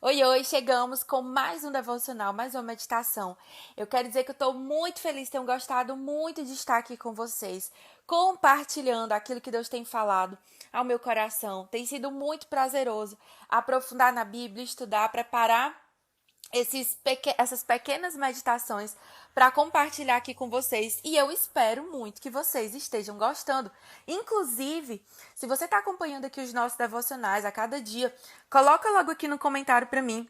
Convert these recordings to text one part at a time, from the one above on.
Oi, oi, chegamos com mais um devocional, mais uma meditação. Eu quero dizer que eu estou muito feliz, tenho gostado muito de estar aqui com vocês, compartilhando aquilo que Deus tem falado ao meu coração. Tem sido muito prazeroso aprofundar na Bíblia, estudar, preparar essas pequenas meditações para compartilhar aqui com vocês e eu espero muito que vocês estejam gostando. Inclusive, se você está acompanhando aqui os nossos devocionais a cada dia, coloca logo aqui no comentário para mim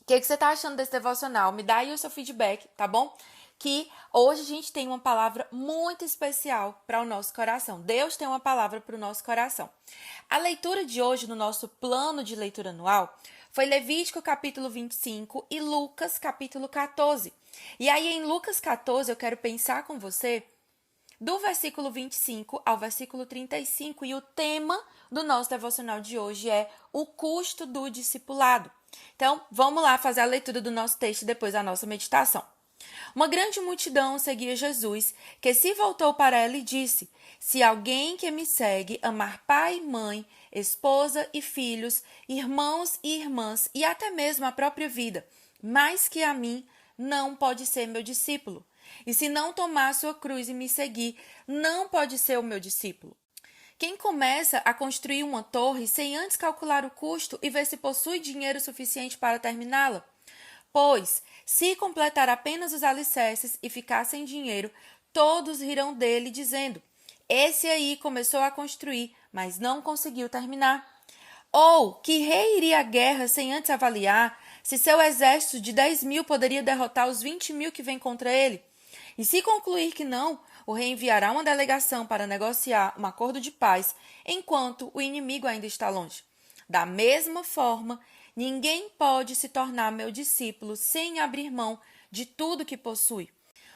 o que você está achando desse devocional. Me dá aí o seu feedback, tá bom? Que hoje a gente tem uma palavra muito especial para o nosso coração. Deus tem uma palavra para o nosso coração. A leitura de hoje no nosso plano de leitura anual foi Levítico capítulo 25 e Lucas capítulo 14. E aí em Lucas 14 eu quero pensar com você do versículo 25 ao versículo 35 e o tema do nosso devocional de hoje é o custo do discipulado. Então, vamos lá fazer a leitura do nosso texto e depois a nossa meditação. Uma grande multidão seguia Jesus, que se voltou para ela e disse: Se alguém que me segue amar pai, mãe, esposa e filhos, irmãos e irmãs e até mesmo a própria vida, mais que a mim, não pode ser meu discípulo. E se não tomar sua cruz e me seguir, não pode ser o meu discípulo. Quem começa a construir uma torre sem antes calcular o custo e ver se possui dinheiro suficiente para terminá-la? Pois, se completar apenas os alicerces e ficar sem dinheiro, todos rirão dele, dizendo: Esse aí começou a construir, mas não conseguiu terminar. Ou, que rei iria à guerra sem antes avaliar se seu exército de 10.000 poderia derrotar os 20.000 que vêm contra ele? E se concluir que não, o rei enviará uma delegação para negociar um acordo de paz, enquanto o inimigo ainda está longe. Da mesma forma, ninguém pode se tornar meu discípulo sem abrir mão de tudo que possui.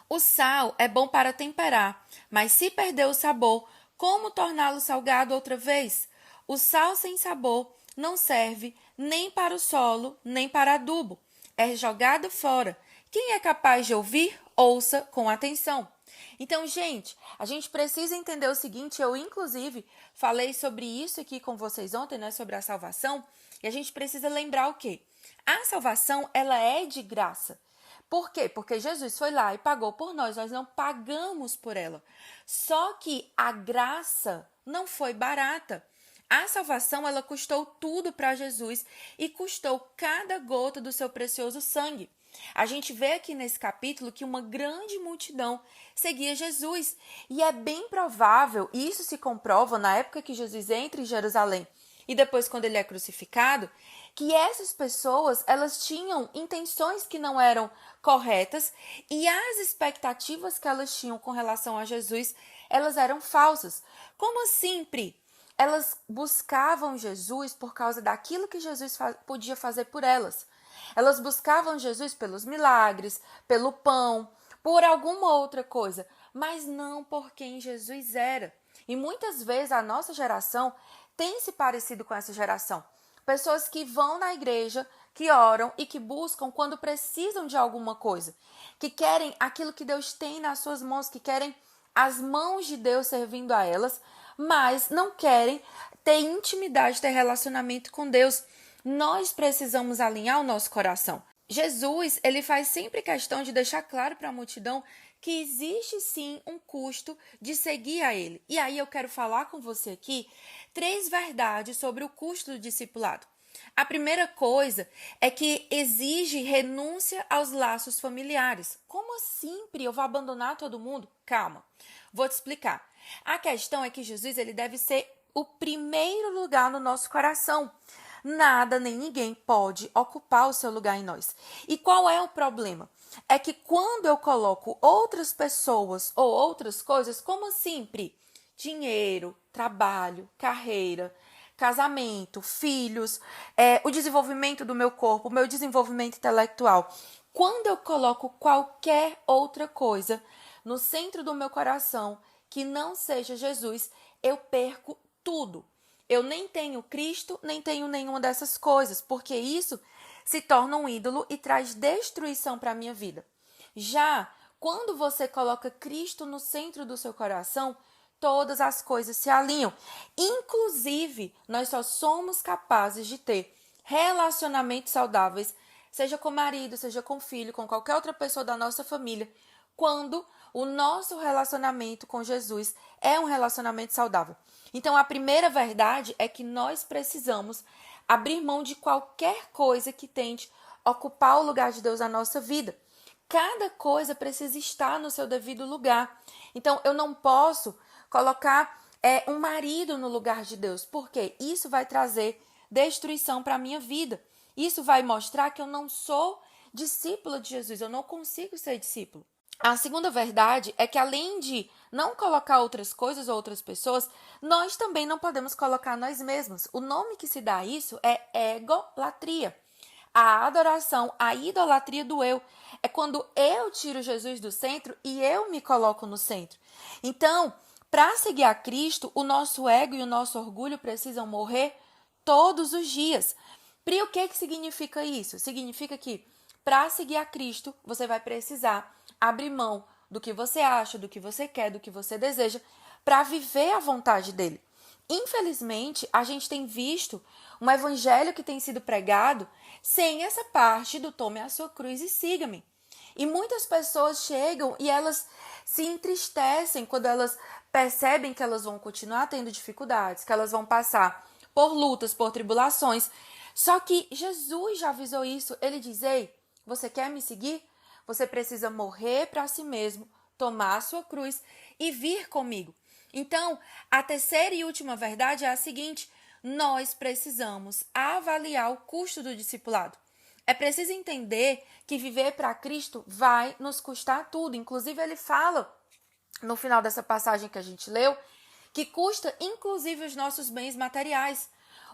O sal é bom para temperar, mas se perder o sabor, como torná-lo salgado outra vez? O sal sem sabor não serve nem para o solo, nem para adubo. É jogado fora. Quem é capaz de ouvir, ouça com atenção. Então, gente, a gente precisa entender o seguinte, eu inclusive falei sobre isso aqui com vocês ontem, né, sobre a salvação, e a gente precisa lembrar o quê? A salvação, ela é de graça. Por quê? Porque Jesus foi lá e pagou por nós não pagamos por ela. Só que a graça não foi barata. A salvação, ela custou tudo para Jesus e custou cada gota do seu precioso sangue. A gente vê aqui nesse capítulo que uma grande multidão seguia Jesus. E é bem provável, e isso se comprova na época que Jesus entra em Jerusalém e depois quando ele é crucificado, que essas pessoas, elas tinham intenções que não eram corretas e as expectativas que elas tinham com relação a Jesus, elas eram falsas. Como assim, Pri? Elas buscavam Jesus por causa daquilo que Jesus podia fazer por elas. Elas buscavam Jesus pelos milagres, pelo pão, por alguma outra coisa, mas não por quem Jesus era. E muitas vezes a nossa geração tem se parecido com essa geração. Pessoas que vão na igreja, que oram e que buscam quando precisam de alguma coisa, que querem aquilo que Deus tem nas suas mãos, que querem as mãos de Deus servindo a elas, mas não querem ter intimidade, ter relacionamento com Deus. Nós precisamos alinhar o nosso coração. Jesus, ele faz sempre questão de deixar claro para a multidão que existe sim um custo de seguir a ele. E aí eu quero falar com você aqui 3 verdades sobre o custo do discipulado. A primeira coisa é que exige renúncia aos laços familiares. Como assim, Pri? Eu vou abandonar todo mundo? Calma, vou te explicar. A questão é que Jesus, ele deve ser o primeiro lugar no nosso coração. Nada nem ninguém pode ocupar o seu lugar em nós. E qual é o problema? É que quando eu coloco outras pessoas ou outras coisas, como sempre, dinheiro, trabalho, carreira, casamento, filhos, o desenvolvimento do meu corpo, o meu desenvolvimento intelectual. Quando eu coloco qualquer outra coisa no centro do meu coração que não seja Jesus, eu perco tudo. Eu nem tenho Cristo, nem tenho nenhuma dessas coisas, porque isso se torna um ídolo e traz destruição para a minha vida. Já quando você coloca Cristo no centro do seu coração, todas as coisas se alinham. Inclusive, nós só somos capazes de ter relacionamentos saudáveis, seja com o marido, seja com o filho, com qualquer outra pessoa da nossa família, quando o nosso relacionamento com Jesus é um relacionamento saudável. Então, a primeira verdade é que nós precisamos abrir mão de qualquer coisa que tente ocupar o lugar de Deus na nossa vida. Cada coisa precisa estar no seu devido lugar. Então, eu não posso colocar um marido no lugar de Deus, porque isso vai trazer destruição para a minha vida. Isso vai mostrar que eu não sou discípula de Jesus, eu não consigo ser discípulo. A segunda verdade é que, além de não colocar outras coisas ou outras pessoas, nós também não podemos colocar nós mesmos. O nome que se dá a isso é egolatria. A adoração, a idolatria do eu. É quando eu tiro Jesus do centro e eu me coloco no centro. Então, para seguir a Cristo, o nosso ego e o nosso orgulho precisam morrer todos os dias. Pri, o que significa isso? Significa que, para seguir a Cristo, você vai precisar abrir mão do que você acha, do que você quer, do que você deseja, para viver a vontade dele. Infelizmente, a gente tem visto um evangelho que tem sido pregado sem essa parte do tome a sua cruz e siga-me. E muitas pessoas chegam e elas se entristecem quando elas percebem que elas vão continuar tendo dificuldades, que elas vão passar por lutas, por tribulações. Só que Jesus já avisou isso. Ele diz, ei, você quer me seguir? Você precisa morrer para si mesmo, tomar a sua cruz e vir comigo. Então, a terceira e última verdade é a seguinte: nós precisamos avaliar o custo do discipulado. É preciso entender que viver para Cristo vai nos custar tudo. Inclusive, ele fala, no final dessa passagem que a gente leu, que custa inclusive os nossos bens materiais.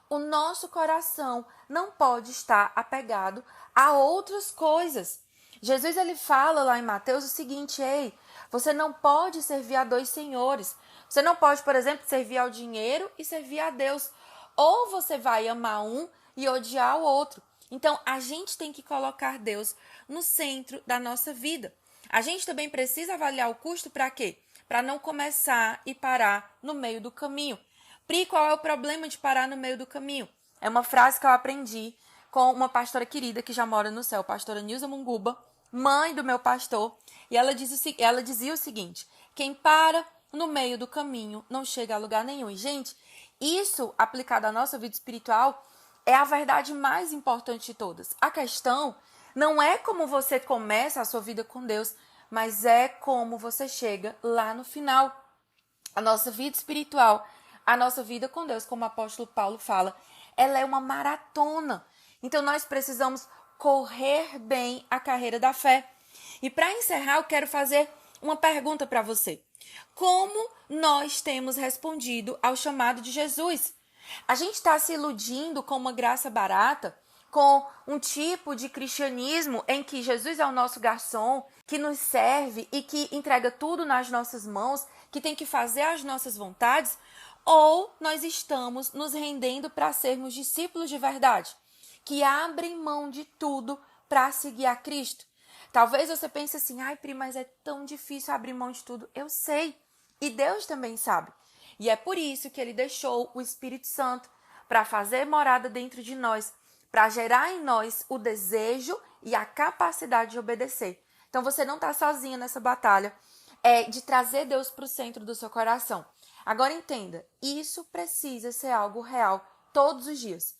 O nosso coração não pode estar apegado a outras coisas. Jesus ele fala lá em Mateus o seguinte: ei, você não pode servir a dois senhores. Você não pode, por exemplo, servir ao dinheiro e servir a Deus. Ou você vai amar um e odiar o outro. Então, a gente tem que colocar Deus no centro da nossa vida. A gente também precisa avaliar o custo para quê? Para não começar e parar no meio do caminho. Pri, qual é o problema de parar no meio do caminho? É uma frase que eu aprendi com uma pastora querida que já mora no céu, pastora Nilza Munguba, mãe do meu pastor, e ela dizia o seguinte: quem para no meio do caminho não chega a lugar nenhum. E, gente, isso aplicado à nossa vida espiritual é a verdade mais importante de todas. A questão não é como você começa a sua vida com Deus, mas é como você chega lá no final. A nossa vida espiritual, a nossa vida com Deus, como o apóstolo Paulo fala, ela é uma maratona. Então, nós precisamos correr bem a carreira da fé. E para encerrar, eu quero fazer uma pergunta para você. Como nós temos respondido ao chamado de Jesus? A gente está se iludindo com uma graça barata, com um tipo de cristianismo em que Jesus é o nosso garçom, que nos serve e que entrega tudo nas nossas mãos, que tem que fazer as nossas vontades? Ou nós estamos nos rendendo para sermos discípulos de verdade, que abrem mão de tudo para seguir a Cristo? Talvez você pense assim: ai, Pri, mas é tão difícil abrir mão de tudo. Eu sei. E Deus também sabe. E é por isso que ele deixou o Espírito Santo para fazer morada dentro de nós, para gerar em nós o desejo e a capacidade de obedecer. Então você não está sozinha nessa batalha de trazer Deus para o centro do seu coração. Agora entenda, isso precisa ser algo real todos os dias.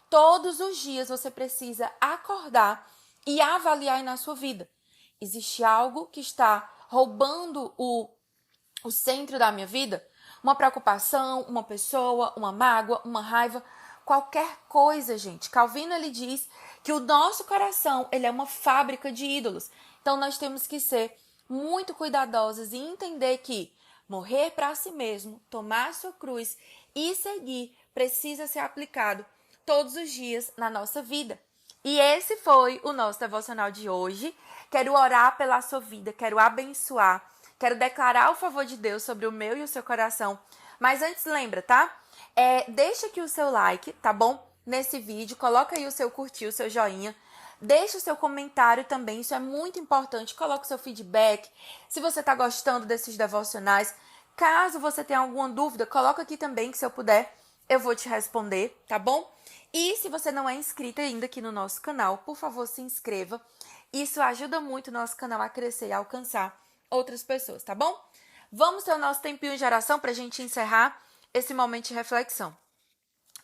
Todos os dias você precisa acordar e avaliar na sua vida. Existe algo que está roubando o centro da minha vida? Uma preocupação, uma pessoa, uma mágoa, uma raiva, qualquer coisa, gente. Calvino ele diz que o nosso coração ele é uma fábrica de ídolos. Então nós temos que ser muito cuidadosos e entender que morrer para si mesmo, tomar a sua cruz e seguir precisa ser aplicado todos os dias na nossa vida. E esse foi o nosso devocional de hoje. Quero orar pela sua vida, quero abençoar, quero declarar o favor de Deus sobre o meu e o seu coração. Mas antes, lembra, tá? Deixa aqui o seu like, tá bom? Nesse vídeo, coloca aí o seu curtir, o seu joinha. Deixa o seu comentário também, isso é muito importante. Coloca o seu feedback, se você tá gostando desses devocionais. Caso você tenha alguma dúvida, coloca aqui também, que se eu puder, eu vou te responder, tá bom? E se você não é inscrito ainda aqui no nosso canal, por favor, se inscreva. Isso ajuda muito o nosso canal a crescer e a alcançar outras pessoas, tá bom? Vamos ter o nosso tempinho de oração para a gente encerrar esse momento de reflexão.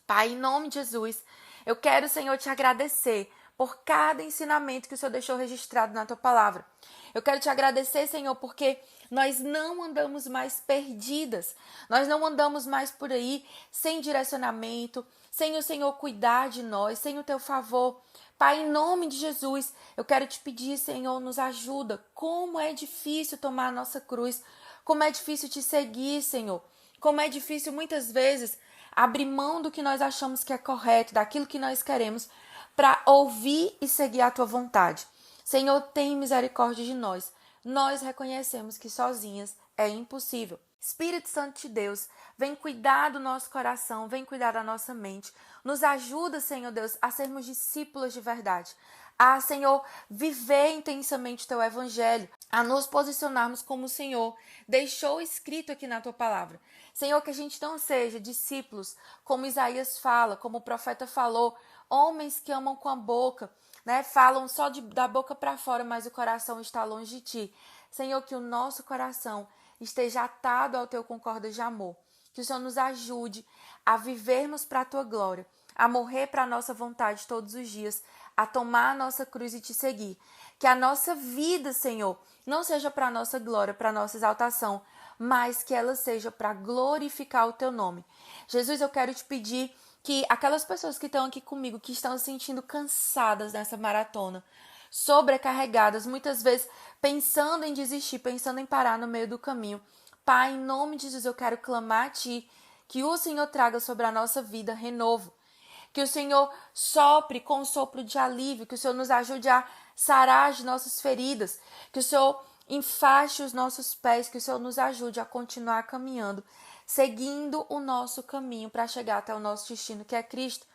Pai, em nome de Jesus, eu quero, Senhor, te agradecer por cada ensinamento que o Senhor deixou registrado na tua palavra. Eu quero te agradecer, Senhor, porque nós não andamos mais perdidas. Nós não andamos mais por aí sem direcionamento, sem o Senhor cuidar de nós, sem o teu favor. Pai, em nome de Jesus, eu quero te pedir, Senhor, nos ajuda. Como é difícil tomar a nossa cruz. Como é difícil te seguir, Senhor. Como é difícil, muitas vezes, abrir mão do que nós achamos que é correto, daquilo que nós queremos, para ouvir e seguir a tua vontade. Senhor, tem misericórdia de nós. Nós reconhecemos que sozinhas é impossível. Espírito Santo de Deus, vem cuidar do nosso coração, vem cuidar da nossa mente. Nos ajuda, Senhor Deus, a sermos discípulos de verdade. A, Senhor, viver intensamente o teu evangelho, a nos posicionarmos como o Senhor deixou escrito aqui na tua palavra. Senhor, que a gente não seja discípulos, como Isaías fala, como o profeta falou, homens que amam com a boca, né? Falam só da boca para fora, mas o coração está longe de ti. Senhor, que o nosso coração esteja atado ao teu com cordas de amor. Que o Senhor nos ajude a vivermos para a tua glória, a morrer para a nossa vontade todos os dias, a tomar a nossa cruz e te seguir. Que a nossa vida, Senhor, não seja para a nossa glória, para a nossa exaltação, mas que ela seja para glorificar o teu nome. Jesus, eu quero te pedir que aquelas pessoas que estão aqui comigo, que estão se sentindo cansadas nessa maratona, sobrecarregadas, muitas vezes pensando em desistir, pensando em parar no meio do caminho. Pai, em nome de Jesus, eu quero clamar a Ti, que o Senhor traga sobre a nossa vida renovo. Que o Senhor sopre com um sopro de alívio, que o Senhor nos ajude a sarar as nossas feridas, que o Senhor enfaste os nossos pés, que o Senhor nos ajude a continuar caminhando, seguindo o nosso caminho para chegar até o nosso destino, que é Cristo.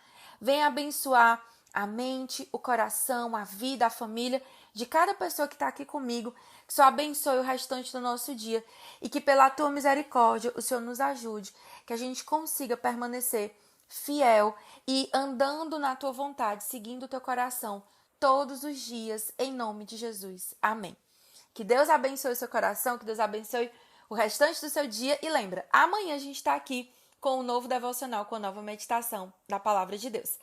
Venha abençoar a mente, o coração, a vida, a família de cada pessoa que está aqui comigo, que só abençoe o restante do nosso dia e que pela tua misericórdia o Senhor nos ajude, que a gente consiga permanecer fiel e andando na tua vontade, seguindo o teu coração todos os dias, em nome de Jesus. Amém. Que Deus abençoe o seu coração, que Deus abençoe o restante do seu dia. E lembra, amanhã a gente está aqui com um novo devocional, com a nova meditação da Palavra de Deus.